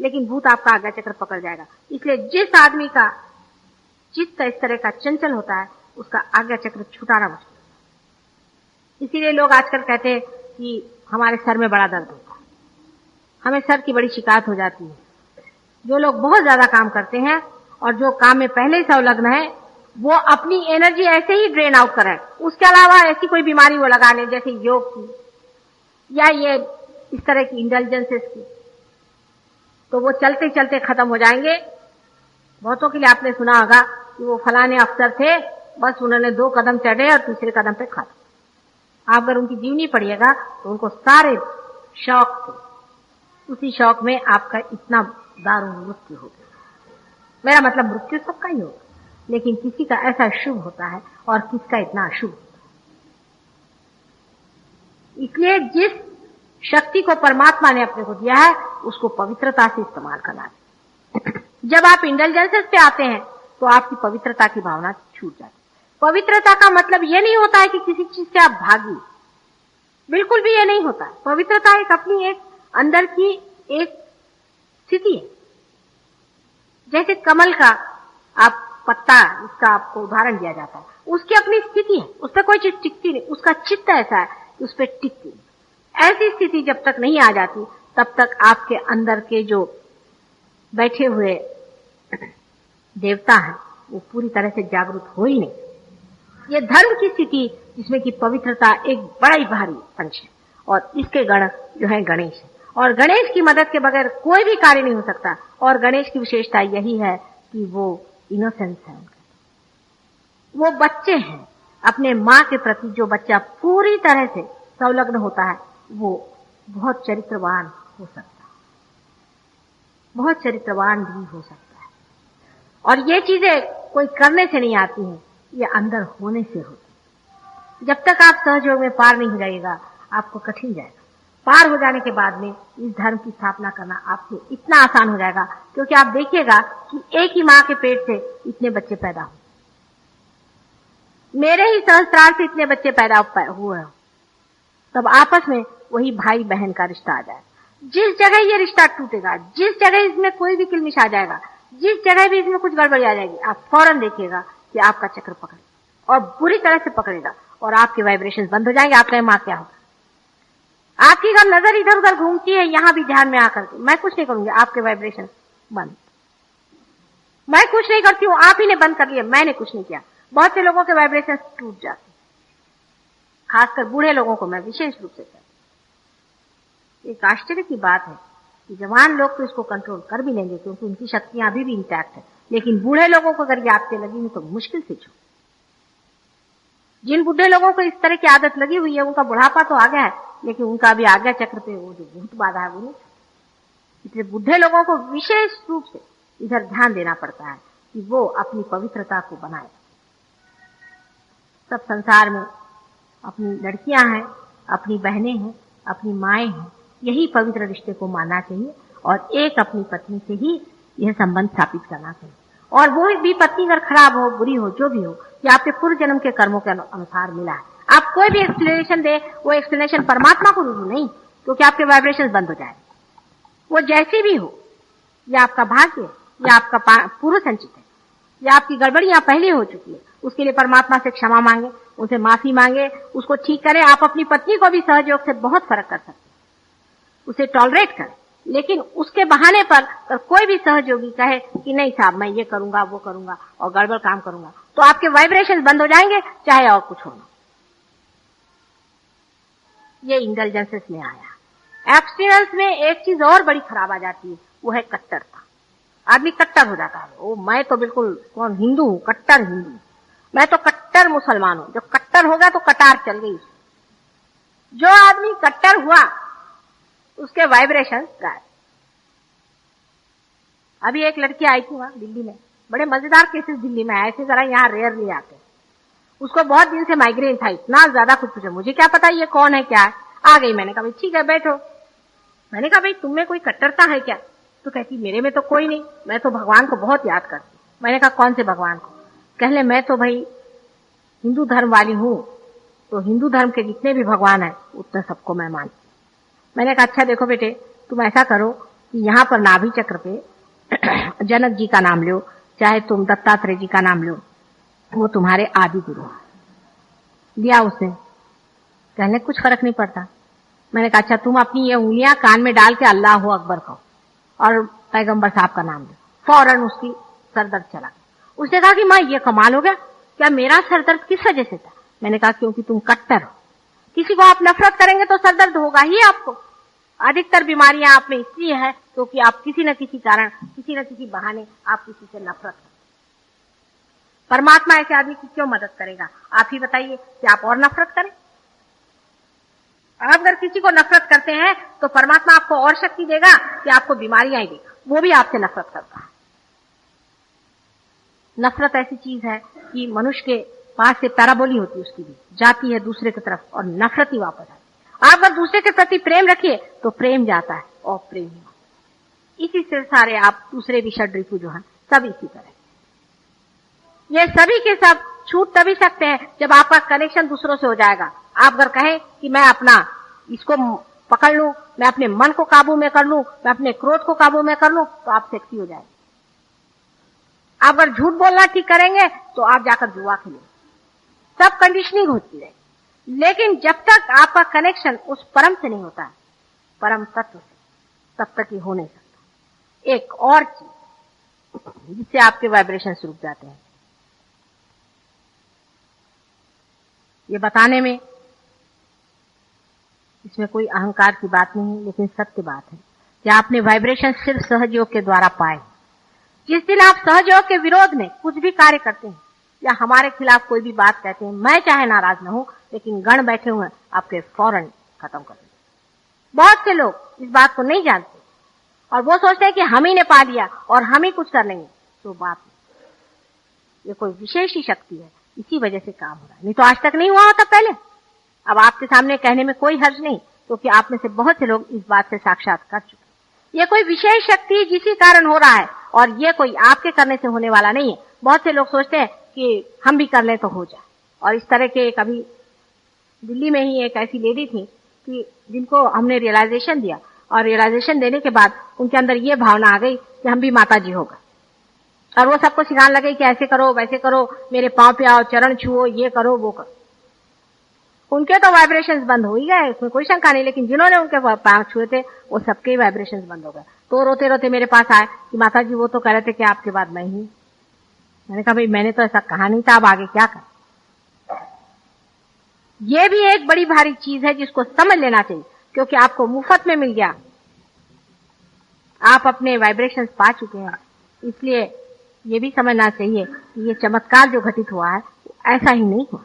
लेकिन भूत आपका आज्ञा चक्र पकड़ जाएगा। इसलिए जिस आदमी का चित्त इस तरह का चंचल होता है उसका आज्ञा चक्र छुटाना मुश्किल है। इसीलिए लोग आजकल कहते हैं कि हमारे सर में बड़ा दर्द होता है, हमें सर की बड़ी शिकायत हो जाती है। जो लोग बहुत ज्यादा काम करते हैं और जो काम में पहले ही संलग्न है वो अपनी एनर्जी ऐसे ही ड्रेन आउट करें, उसके अलावा ऐसी कोई बीमारी वो लगा लें जैसे योग की या ये इस तरह की इंटेलिजेंसेस की, तो वो चलते चलते खत्म हो जाएंगे। बहुतों के लिए आपने सुना होगा कि वो फलाने अफसर थे, बस उन्होंने 2 कदम चढ़े और तीसरे कदम पे खत्म। आप अगर उनकी जीवनी पढ़िएगा तो उनको सारे शौक थे, उसी शौक में आपका इतना दारुण मृत्यु हो गया। मेरा मतलब मृत्यु सबका ही होगा, लेकिन किसी का ऐसा शुभ होता है और किसका इतना अशुभ होता है। इसलिए जिस शक्ति को परमात्मा ने अपने को दिया है उसको पवित्रता से इस्तेमाल करना है। जब आप इंटेलिजेंसेस पे आते हैं तो आपकी पवित्रता की भावना छूट जाती है। पवित्रता का मतलब ये नहीं होता है कि किसी चीज से आप भागी, बिल्कुल भी ये नहीं होता है। पवित्रता एक अपनी एक अंदर की एक स्थिति है। जैसे कमल का आप पत्ता, इसका आपको उदाहरण दिया जाता है, उसकी अपनी स्थिति है, उस पर कोई चीज टिकती नहीं, उसका चित्त ऐसा है कि उस पर टिकती नहीं। ऐसी स्थिति जब तक नहीं आ जाती तब तक आपके अंदर के जो बैठे हुए देवता हैं वो पूरी तरह से जागरूक हो ही नहीं। ये धर्म की स्थिति जिसमें कि पवित्रता एक बड़ा ही भारी अंश है और इसके गण जो है गणेश है, और गणेश की मदद के बगैर कोई भी कार्य नहीं हो सकता। और गणेश की विशेषता यही है कि वो इनोसेंस है, वो बच्चे हैं। अपने माँ के प्रति जो बच्चा पूरी तरह से संलग्न होता है वो बहुत चरित्रवान हो सकता है, बहुत चरित्रवान भी हो सकता है। और ये चीजें कोई करने से नहीं आती हैं, ये अंदर होने से होती है। जब तक आप सहयोग में पार नहीं हो जाइएगा आपको कठिन जाएगा। पार हो जाने के बाद में इस धर्म की स्थापना करना आपको इतना आसान हो जाएगा, क्योंकि आप देखिएगा कि एक ही माँ के पेट से इतने बच्चे पैदा हुए, मेरे ही सहस्त्रार से इतने बच्चे पैदा हुए हो, तब आपस में वही भाई बहन का रिश्ता आ जाएगा। जिस जगह ये रिश्ता टूटेगा, जिस जगह इसमें कोई भी किलमिश आ जाएगा, जिस जगह भी इसमें कुछ गड़बड़ी आ जाएगी, आप फौरन देखिएगा कि आपका चक्र पकड़ेगा और बुरी तरह से पकड़ेगा और आपके वाइब्रेशन बंद हो जाएंगे। आप कहें माँ क्या होगा, आपकी अगर नजर इधर उधर घूमती है यहां भी ध्यान में आकर के, मैं कुछ नहीं करूंगी, आपके वाइब्रेशन बंद। मैं कुछ नहीं करती हूं, आप ही ने बंद कर लिया, मैंने कुछ नहीं किया। बहुत से लोगों के वाइब्रेशन टूट जाते, खासकर बूढ़े लोगों को मैं विशेष रूप से कहती। एक आश्चर्य की बात है कि जवान लोग तो इसको कंट्रोल कर भी लेंगे क्योंकि उनकी शक्तियां अभी भी इंटैक्ट है, लेकिन बूढ़े लोगों को अगर ये आदतें लगेंगी तो मुश्किल से छूटे। जिन बूढ़े लोगों को इस तरह की आदत लगी हुई है उनका बुढ़ापा तो आ गया है, लेकिन उनका अभी आज्ञा चक्र पे वो जो भूत बाधा है वो नहीं। इसलिए बूढ़े लोगों को विशेष रूप से इधर ध्यान देना पड़ता है कि वो अपनी पवित्रता को बनाए। सब संसार में अपनी लड़कियां हैं, अपनी बहनें हैं, अपनी माएं हैं, यही पवित्र रिश्ते को मानना चाहिए और एक अपनी पत्नी से ही यह संबंध स्थापित करना चाहिए। और वो भी पत्नी अगर खराब हो, बुरी हो, जो भी हो, ये आपके पूर्व जन्म के कर्मों के अनुसार मिला है। आप कोई भी एक्सप्लेनेशन दे, वो एक्सप्लेनेशन परमात्मा को रुजू नहीं, क्योंकि आपके वाइब्रेशन बंद हो जाए। वो जैसी भी हो, या आपका भाग्य, या आपका पूर्व संचित है, या आपकी गड़बड़ियां पहले हो चुकी है, उसके लिए परमात्मा से क्षमा मांगे, उनसे माफी मांगे, उसको ठीक करें। आप अपनी पत्नी को भी सहयोग से बहुत फर्क कर सकते हैं, उसे टॉलरेट करें, लेकिन उसके बहाने पर कोई भी सहयोगी कहे कि नहीं साहब मैं ये करूंगा वो करूंगा और गड़बड़ काम करूंगा, तो आपके वाइब्रेशन बंद हो जाएंगे, चाहे और कुछ होना। ये इंटेलिजेंसेस में आया। एब्स्टिनेंस में एक चीज और बड़ी खराब आ जाती है, वो है कट्टरता। आदमी कट्टर हो जाता है। ओ मैं तो बिल्कुल कौन हिंदू हूं, कट्टर हिंदू, मैं तो कट्टर मुसलमान हूं। जो कट्टर होगा तो कटार चल गई। जो आदमी कट्टर हुआ उसके वाइब्रेशन गायब। अभी एक लड़की आई थी वहां दिल्ली में, बड़े मजेदार केसेस दिल्ली में आए थे, जरा यहाँ रेयरली आते। उसको बहुत दिन से माइग्रेन था, इतना ज्यादा कुछ पूछा, मुझे क्या पता ये कौन है क्या है। आ गई, मैंने कहा भाई ठीक है बैठो। मैंने कहा भाई तुम में कोई कट्टरता है क्या? तो कहती मेरे में तो कोई नहीं, मैं तो भगवान को बहुत याद करती। मैंने कहा कौन से भगवान को? कहले मैं तो भाई हिंदू धर्म वाली हूँ, तो हिंदू धर्म के जितने भी भगवान है उतने सबको मैं मानती। मैंने कहा अच्छा देखो बेटे तुम ऐसा करो, कि यहाँ पर नाभि चक्र पे जनक जी का नाम लो, चाहे तुम दत्तात्रेय जी का नाम लो, वो तुम्हारे आदि गुरु हैं। दिया उसने, कहने कुछ फर्क नहीं पड़ता। मैंने कहा अच्छा तुम अपनी ये उंगलियां कान में डाल के अल्लाह अकबर कहो और पैगंबर साहब का नाम लो। फौरन उसकी सरदर्द चला गया। उसने कहा कि माँ ये कमाल हो गया, क्या मेरा सरदर्द किस वजह से था? मैंने कहा क्योंकि तुम कट्टर हो, किसी को आप नफरत करेंगे तो सरदर्द होगा ही आपको। अधिकतर बीमारियां आप में इसलिए है क्योंकि आप किसी न किसी कारण, किसी न किसी बहाने आप किसी से नफरत करते। परमात्मा ऐसे आदमी की क्यों मदद करेगा? आप ही बताइए कि आप और नफरत करें? आप अगर किसी को नफरत करते हैं तो परमात्मा आपको और शक्ति देगा कि आपको बीमारियां ही देगा। वो भी आपसे नफरत करता है। नफरत ऐसी चीज है कि मनुष्य के पास से पैराबोली होती है, उसकी भी जाती है दूसरे की तरफ और नफरत ही वापस आती है। आप अगर दूसरे के प्रति प्रेम रखिए तो प्रेम जाता है और प्रेम ही आता है। इसी से सारे आप दूसरे भी षड ऋतु जो है सब इसी तरह, ये सभी के सब छूट तभी सकते हैं जब आपका कनेक्शन दूसरों से हो जाएगा। आप अगर कहें कि मैं अपना इसको पकड़ लूं, मैं अपने मन को काबू में कर लूं, मैं अपने क्रोध को काबू में कर लूं, तो आप सेक्सी हो जाएंगे। आप अगर झूठ बोलना ठीक करेंगे तो आप जाकर जुआ खेलेंगे। सब कंडीशनिंग होती है, लेकिन जब तक आपका कनेक्शन उस परम से नहीं होता है, परम तत्व से, तब तक ये हो नहीं सकता। एक और चीज जिससे आपके वाइब्रेशन रुक जाते हैं, ये बताने में इसमें कोई अहंकार की बात नहीं है, लेकिन सत्य बात है कि आपने वाइब्रेशन सिर्फ सहयोग के द्वारा पाए। जिस दिन आप सहयोग के विरोध में कुछ भी कार्य करते हैं या हमारे खिलाफ कोई भी बात कहते हैं, मैं चाहे नाराज न हूं, लेकिन गण बैठे हुए आपके फौरन खत्म कर देंगे। बहुत से लोग इस बात को नहीं जानते और वो सोचते हैं कि हम ही ने पा लिया और हम ही कुछ कर लेंगे। तो बात नहीं, ये कोई विशेष ही शक्ति है, इसी वजह से काम हो रहा है, नहीं तो आज तक नहीं हुआ होता पहले। अब आपके सामने कहने में कोई हर्ज नहीं, क्योंकि आप में से बहुत से लोग इस बात से साक्षात कर चुके हैं। ये कोई विशेष शक्ति जिसी कारण हो रहा है और ये कोई आपके करने से होने वाला नहीं है। बहुत से लोग सोचते हैं कि हम भी कर लें तो हो जाए। और इस तरह के कभी दिल्ली में ही एक ऐसी लेडी थी कि जिनको हमने रियलाइजेशन दिया और रियलाइजेशन देने के बाद उनके अंदर ये भावना आ गई कि हम भी माता जी होगा, और वो सबको सिखाने लगे कि ऐसे करो वैसे करो, मेरे पांव पे आओ, चरण छुओ, ये करो वो करो। उनके तो वाइब्रेशंस बंद हो ही गए, उसमें कोई शंका नहीं, लेकिन जिन्होंने उनके पांव छुए थे वो सबके वाइब्रेशंस बंद हो गए। तो रोते रोते मेरे पास आए कि माता जी वो तो कह रहे थे कि आपके बाद मैं ही। मैंने कहा भाई मैंने तो ऐसा कहा नहीं था, अब आगे क्या करें। ये भी एक बड़ी भारी चीज है जिसको समझ लेना चाहिए, क्योंकि आपको मुफ्त में मिल गया, आप अपने वाइब्रेशंस पा चुके हैं। इसलिए ये भी समझना चाहिए कि ये चमत्कार जो घटित हुआ है ऐसा ही नहीं हुआ,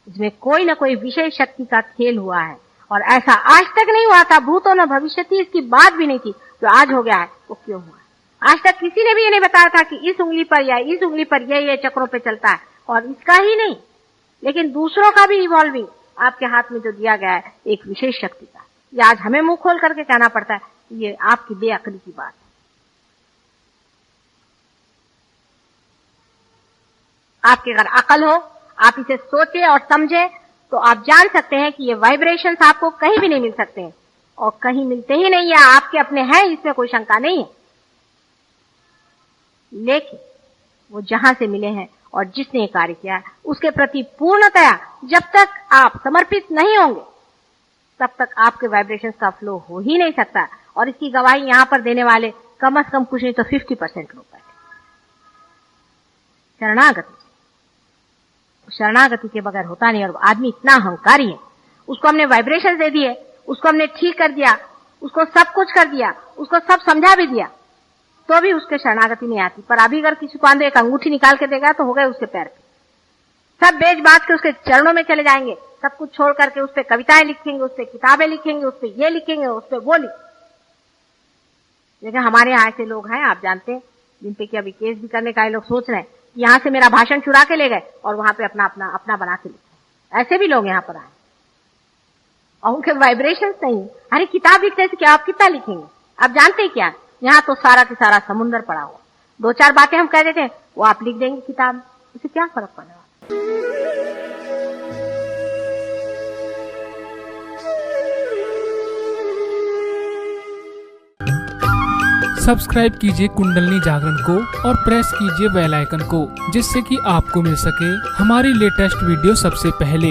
इसमें कोई ना कोई विशेष शक्ति का खेल हुआ है और ऐसा आज तक नहीं हुआ था, भूतो न भविष्यति, इसकी बात भी नहीं थी। जो आज हो गया है वो क्यों हुआ है? आज तक किसी ने भी ये नहीं बताया था कि इस उंगली पर या इस उंगली पर ये चक्रों पे चलता है, और इसका ही नहीं लेकिन दूसरों का भी इवॉल्विंग आपके हाथ में जो दिया गया है एक विशेष शक्ति का। ये आज हमें मुंह खोल करके कहना पड़ता है, ये आपकी बेअक्ली की बात है। आपके अगर अकल हो, आप इसे सोचे और समझे, तो आप जान सकते हैं कि ये वाइब्रेशंस आपको कहीं भी नहीं मिल सकते हैं और कहीं मिलते ही नहीं है, आपके अपने हैं, इसमें कोई शंका नहीं है। लेकिन वो जहां से मिले हैं और जिसने कार्य किया है उसके प्रति पूर्णतया जब तक आप समर्पित नहीं होंगे तब तक आपके वाइब्रेशंस का फ्लो हो ही नहीं सकता। और इसकी गवाही यहां पर देने वाले कम से कम कुछ नहीं तो 50% लोग बैठे। शरणागति के बगैर होता नहीं। और आदमी इतना अहंकारी है, उसको हमने वाइब्रेशन दे दिए, उसको हमने ठीक कर दिया, उसको सब कुछ कर दिया, उसको सब समझा भी दिया, तो भी उसके शरणागति नहीं आती। पर अभी अगर किसी को अंदर एक अंगूठी निकाल के देगा तो हो गए उसके पैर पे। सब बेच बाच के उसके चरणों में चले जाएंगे, सब कुछ छोड़ करके उस पर कविताएं लिखेंगे, उस पर किताबें लिखेंगे, उस पर ये लिखेंगे, उस पर वो लिखेंगे। लेकिन हमारे यहाँ ऐसे लोग हैं, आप जानते हैं, जिन पे कि अभी केस भी करने का ये लोग सोच रहे हैं, यहाँ से मेरा भाषण चुरा के ले गए और वहां पे अपना बना के लिखे। ऐसे भी लोग यहाँ पर आए और उनके वाइब्रेशंस नहीं। अरे किताब लिखने से क्या, आप कितना लिखेंगे? आप जानते हैं क्या, यहाँ तो सारा का सारा समुन्द्र पड़ा हुआ। 2-4 बातें हम कह देते हैं, वो आप लिख देंगे किताब, उससे क्या फर्क पड़ रहा है? सब्सक्राइब कीजिए कुंडलिनी जागरण को और प्रेस कीजिए बेल आइकन को, जिससे कि आपको मिल सके हमारी लेटेस्ट वीडियो सबसे पहले।